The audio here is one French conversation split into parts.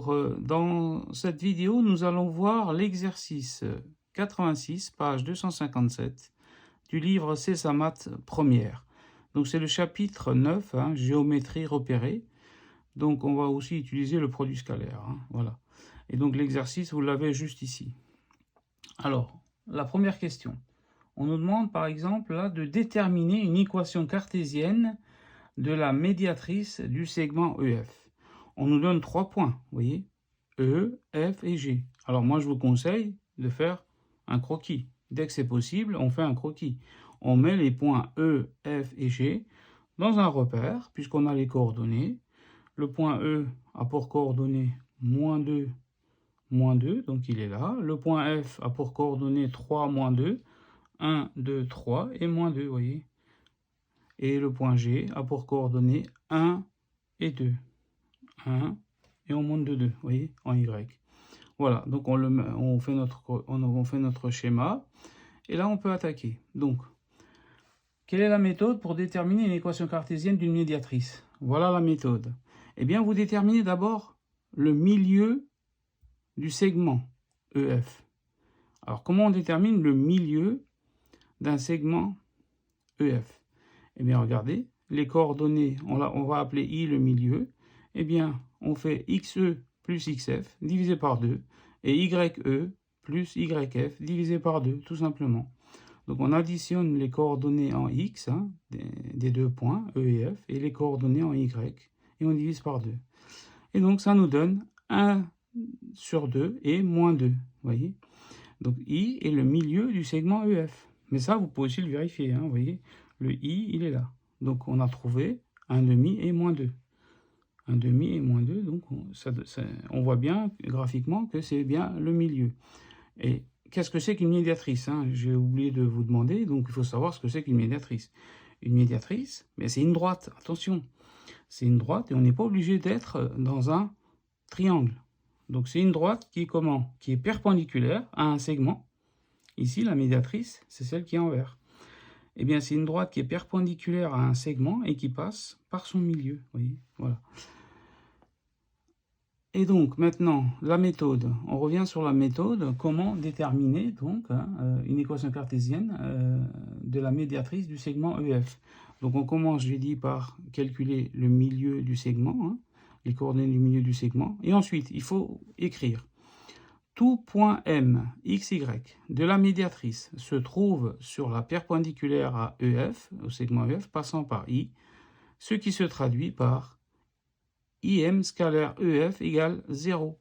Alors, dans cette vidéo, nous allons voir l'exercice 86, page 257, du livre C'est sa maths première. Donc, c'est le chapitre 9, hein, géométrie repérée. Donc, on va aussi utiliser le produit scalaire. Hein, voilà. Et donc, l'exercice, vous l'avez juste ici. Alors, la première question. On nous demande, par exemple, là, de déterminer une équation cartésienne de la médiatrice du segment EF. On nous donne 3 points, vous voyez, E, F et G. Alors moi, je vous conseille de faire un croquis. Dès que c'est possible, on fait un croquis. On met les points E, F et G dans un repère, puisqu'on a les coordonnées. Le point E a pour coordonnées moins 2, donc il est là. Le point F a pour coordonnées 3, moins 2, 1, 2, 3 et moins 2, vous voyez. Et le point G a pour coordonnées 1 et 2. 1 et on monte de 2, vous voyez, en Y. Voilà, donc on fait notre schéma. Et là, on peut attaquer. Donc, quelle est la méthode pour déterminer une équation cartésienne d'une médiatrice? Voilà la méthode. Eh bien, vous déterminez d'abord le milieu du segment EF. Alors, comment on détermine le milieu d'un segment EF? Eh bien, regardez, les coordonnées, on va appeler I le milieu. Eh bien, on fait XE plus XF divisé par 2 et YE plus YF divisé par 2, tout simplement. Donc, on additionne les coordonnées en X, hein, des deux points, E et F, et les coordonnées en Y, et on divise par 2. Et donc, ça nous donne 1 sur 2 et moins 2, vous voyez. Donc, I est le milieu du segment EF. Mais ça, vous pouvez aussi le vérifier, hein, vous voyez. Le I, il est là. Donc, on a trouvé 1,5 et moins 2. 1,5 et moins 2, donc on voit bien graphiquement que c'est bien le milieu. Et qu'est-ce que c'est qu'une médiatrice, hein? J'ai oublié de vous demander, donc il faut savoir ce que c'est qu'une médiatrice. Une médiatrice, mais c'est une droite, attention. C'est une droite et on n'est pas obligé d'être dans un triangle. Donc c'est une droite qui est comment? Qui est perpendiculaire à un segment. Ici, la médiatrice, c'est celle qui est en vert. Eh bien, c'est une droite qui est perpendiculaire à un segment et qui passe par son milieu. Vous voyez, voilà. Et donc, maintenant, la méthode. On revient sur la méthode. Comment déterminer donc une équation cartésienne de la médiatrice du segment EF. Donc, on commence, j'ai dit, par calculer le milieu du segment, hein, les coordonnées du milieu du segment. Et ensuite, il faut écrire. Tout point M, x, y de la médiatrice se trouve sur la perpendiculaire à EF, au segment EF, passant par I, ce qui se traduit par IM scalaire EF égale 0.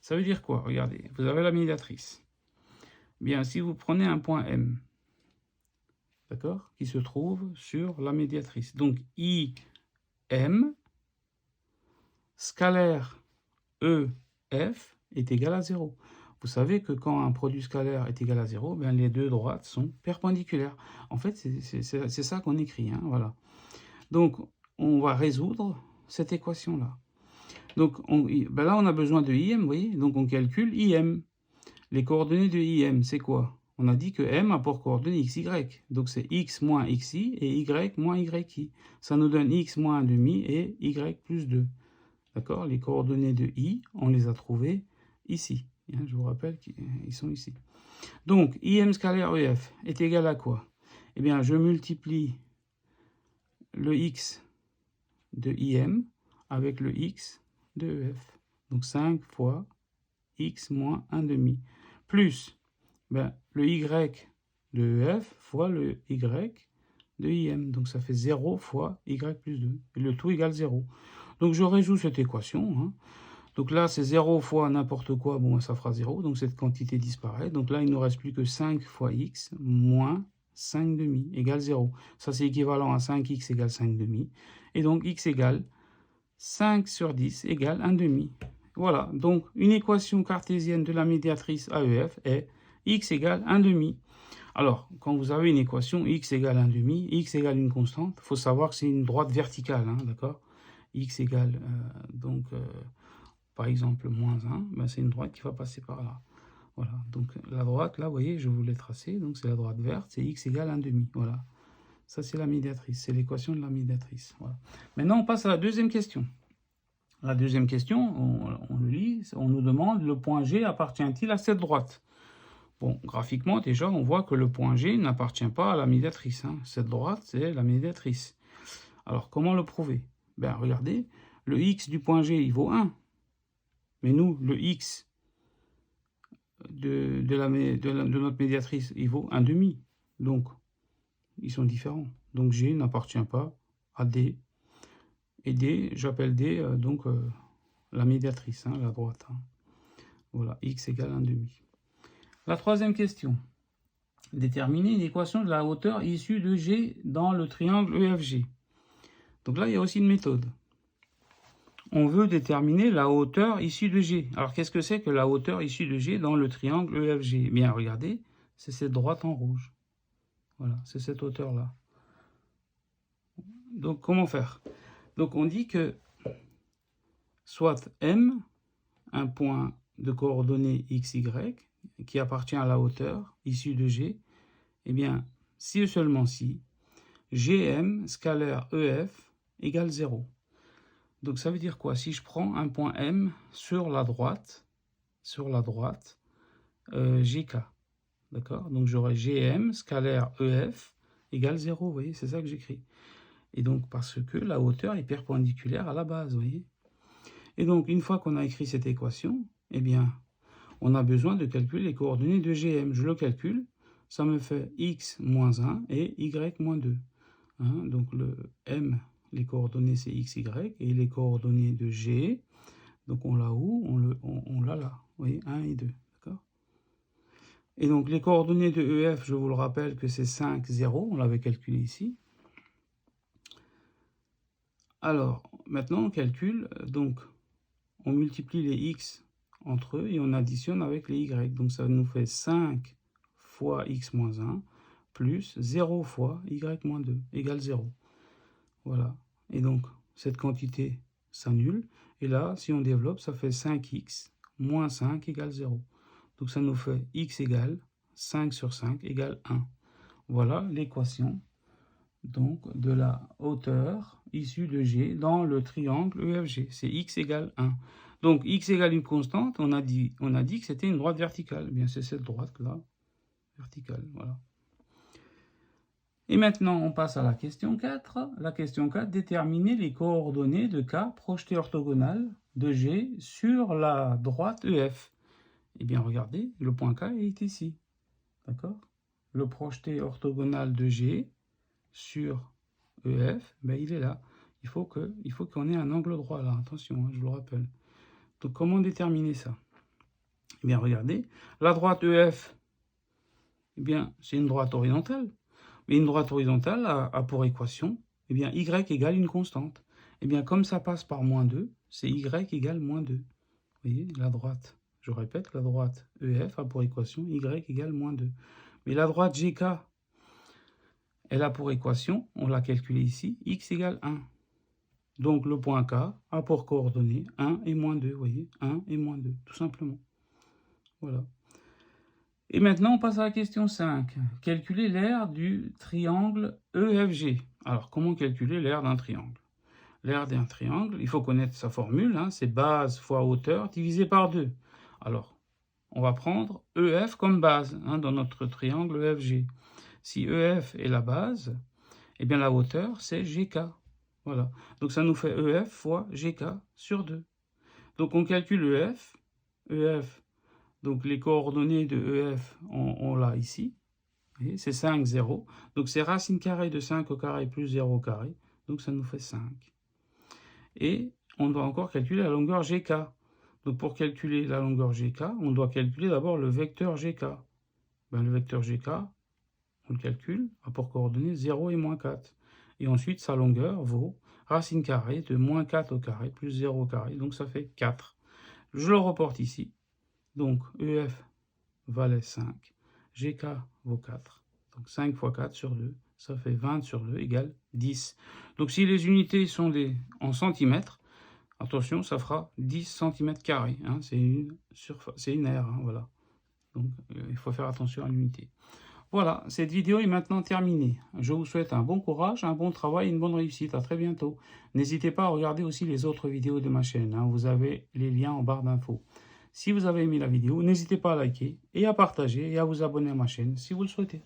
Ça veut dire quoi? Regardez, vous avez la médiatrice. Bien, si vous prenez un point M, d'accord, qui se trouve sur la médiatrice. Donc, IM scalaire EF est égal à 0. Vous savez que quand un produit scalaire est égal à 0, bien les deux droites sont perpendiculaires. En fait, c'est ça qu'on écrit. Hein, voilà. Donc, on va résoudre cette équation-là. Donc, là, on a besoin de IM, vous voyez. Donc, on calcule IM. Les coordonnées de IM, c'est quoi? On a dit que M a pour coordonnées XY. Donc, c'est X moins XI et Y moins YI. Ça nous donne X moins 1,5 et Y plus 2. D'accord? Les coordonnées de I, on les a trouvées ici. Je vous rappelle qu'ils sont ici. Donc, IM scalaire EF est égal à quoi? Eh bien, je multiplie le X de IM avec le X de EF. Donc, 5 fois X moins 1,5. Plus le Y de EF fois le Y de IM. Donc, ça fait 0 fois Y plus 2. Et le tout égale 0. Donc, je résout cette équation. Hein. Donc là, c'est 0 fois n'importe quoi, bon, ça fera 0, donc cette quantité disparaît. Donc là, il ne nous reste plus que 5 fois x moins 5,5 égale 0. Ça, c'est équivalent à 5x égale 5,5. Et donc, x égale 5 sur 10 égale 1,5. Voilà, donc une équation cartésienne de la médiatrice AEF est x égale 1,5. Alors, quand vous avez une équation x égale 1,5, x égale une constante, il faut savoir que c'est une droite verticale, hein, d'accord? X égale, par exemple, moins 1, c'est une droite qui va passer par là. Voilà, donc la droite, là, vous voyez, je vous l'ai tracée, donc c'est la droite verte, c'est x égale 1,5, voilà. Ça, c'est la médiatrice, c'est l'équation de la médiatrice, voilà. Maintenant, on passe à la deuxième question. La deuxième question, on le lit, on nous demande le point G appartient-il à cette droite? Bon, graphiquement, déjà, on voit que le point G n'appartient pas à la médiatrice. Hein. Cette droite, c'est la médiatrice. Alors, comment le prouver? Ben, regardez, le x du point G, il vaut 1. Mais nous, le x de notre médiatrice, il vaut 1,5. Donc, ils sont différents. Donc, G n'appartient pas à D. Et D, j'appelle D, la médiatrice, hein, la droite. Hein. Voilà, x égale 1,5. La troisième question. Déterminer une équation de la hauteur issue de G dans le triangle EFG. Donc là, il y a aussi une méthode. On veut déterminer la hauteur issue de G. Alors, qu'est-ce que c'est que la hauteur issue de G dans le triangle EFG? Bien, regardez, c'est cette droite en rouge. Voilà, c'est cette hauteur-là. Donc, comment faire? Donc, on dit que soit M, un point de coordonnées x, y, qui appartient à la hauteur issue de G, eh bien, si et seulement si, Gm scalaire EF égale 0. Donc ça veut dire quoi? Si je prends un point M sur la droite, GK, d'accord? Donc j'aurai Gm scalaire EF égale 0, vous voyez, c'est ça que j'écris. Et donc parce que la hauteur est perpendiculaire à la base, vous voyez. Et donc une fois qu'on a écrit cette équation, eh bien, on a besoin de calculer les coordonnées de Gm. Je le calcule, ça me fait x moins 1 et y moins 2. Hein, donc le M, les coordonnées c'est x, y, et les coordonnées de G, donc on l'a où? On l'a là, vous voyez, 1 et 2, d'accord? Et donc les coordonnées de EF, je vous le rappelle que c'est 5, 0, on l'avait calculé ici. Alors, maintenant on calcule, donc on multiplie les x entre eux et on additionne avec les y, donc ça nous fait 5 fois x moins 1, plus 0 fois y moins 2, égale 0. Voilà. Et donc, cette quantité s'annule. Et là, si on développe, ça fait 5x moins 5 égale 0. Donc, ça nous fait x égale 5 sur 5 égale 1. Voilà l'équation donc de la hauteur issue de G dans le triangle EFG. C'est x égale 1. Donc, x égale une constante, on a dit que c'était une droite verticale. Eh bien, c'est cette droite-là, verticale. Voilà. Et maintenant, on passe à la question 4. La question 4, déterminer les coordonnées de K projetées orthogonales de G sur la droite EF. Eh bien, regardez, le point K est ici. D'accord? Le projeté orthogonal de G sur EF, ben, il est là. Il faut qu'on ait un angle droit là. Attention, hein, je le rappelle. Donc, comment déterminer ça? Eh bien, regardez, la droite EF, eh bien, c'est une droite horizontale. Mais une droite horizontale a pour équation, eh bien, y égale une constante. Eh bien, comme ça passe par moins 2, c'est y égale moins 2. Vous voyez, la droite, je répète, la droite EF a pour équation y égale moins 2. Mais la droite GK, elle a pour équation, on l'a calculé ici, x égale 1. Donc, le point K a pour coordonnées 1 et moins 2, vous voyez, 1 et moins 2, tout simplement. Voilà. Et maintenant, on passe à la question 5. Calculer l'aire du triangle EFG. Alors, comment calculer l'aire d'un triangle? L'aire d'un triangle, il faut connaître sa formule, hein, c'est base fois hauteur divisé par 2. Alors, on va prendre EF comme base hein, dans notre triangle EFG. Si EF est la base, eh bien la hauteur, c'est GK. Voilà. Donc, ça nous fait EF fois GK sur 2. Donc, on calcule EF. EF, donc les coordonnées de EF, on l'a ici. C'est 5, 0. Donc c'est racine carrée de 5 au carré plus 0 au carré. Donc ça nous fait 5. Et on doit encore calculer la longueur GK. Donc pour calculer la longueur GK, on doit calculer d'abord le vecteur GK. Ben, le vecteur GK, on le calcule, a pour coordonnées 0 et moins 4. Et ensuite sa longueur vaut racine carrée de moins 4 au carré plus 0 au carré. Donc ça fait 4. Je le reporte ici. Donc, EF valait 5, GK vaut 4. Donc, 5 fois 4 sur 2, ça fait 20 sur 2 égale 10. Donc, si les unités sont en centimètres, attention, ça fera 10 cm carrés. Hein, c'est une aire, hein, voilà. Donc, il faut faire attention à l'unité. Voilà, cette vidéo est maintenant terminée. Je vous souhaite un bon courage, un bon travail et une bonne réussite. À très bientôt. N'hésitez pas à regarder aussi les autres vidéos de ma chaîne, hein. Vous avez les liens en barre d'infos. Si vous avez aimé la vidéo, n'hésitez pas à liker et à partager et à vous abonner à ma chaîne si vous le souhaitez.